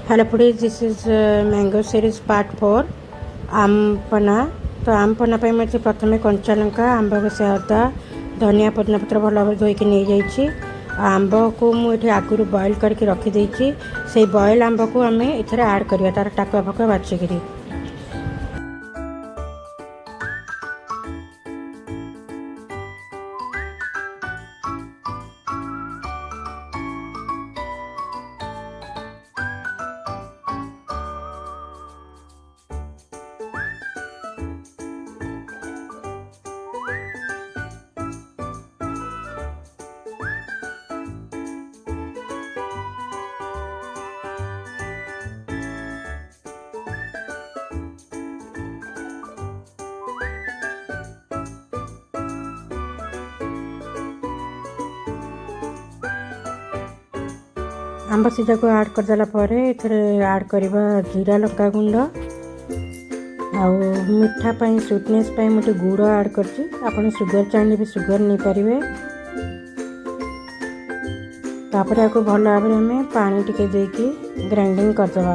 Hello foodies, this is mango series part 4 आम पना। तो आम पना पे मुझे प्रथम कंचा लंका आंब कषि अदा धनिया पुदीना पत्र भल भाव धोईक नहीं जाइए। आंब को मुझे आगुरी बॉयल करके रखीदे से बॉयल आंब को आम एथरे ऐड करिया तार टाकुआ फाकुआ बाछिकी। आंब सीझा को ऐड करदेला ऐड करवा जीरा लंका गुंड आउ मीठा पाई स्वीटनेस पाई मुझे गुड़ ऐड करछि। आपण सुगर चाहिए भी सुगर नहीं पारे। तापर आपको भल भाव में पानी टिके देकी ग्राइंडिंग करदवा।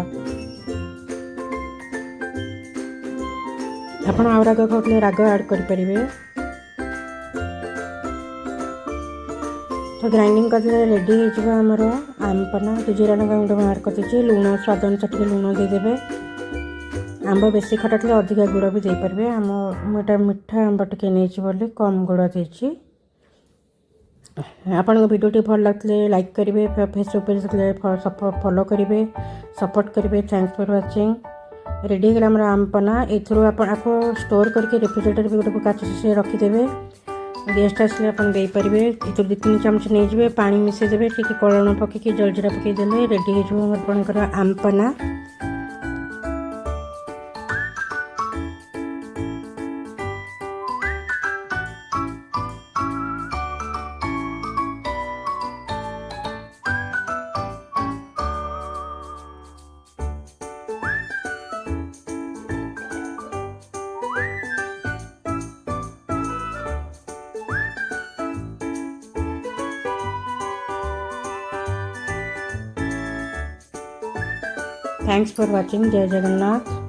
आपण आउ राग खाते राग ऐड करें। तो ग्राइंडिंग कर रेडी हो आमर आम पना। तो जीरा लंका गुंड ऐड कर दीजिए। लुण स्वाद अनुसार टे लुण देदेवे। आंब बेसी खटा थे अधिका गुड़ भी देपारे। आम मुझे मीठा आंब टे नहीं बोली कम गुड़ देती। आपण भिडियो भल लगे लाइक करेंगे, फेसबुक पेज फॉलो करेंगे, सपोर्ट करेंगे। Thanks for watching. रेडी हो आम पना। एथरू आपको स्टोर करके रेफ्रिजरेटर भी गोटे काच रखीदे। गेस्ट आसले आप देपारे। ये 2-3 चामच नहीं जाए पानी मिसेदेवे ठीक कलण पकईकि जलजीरा पकईदेले रेडी होकर आम पना। Thanks for watching. जय जगन्नाथ।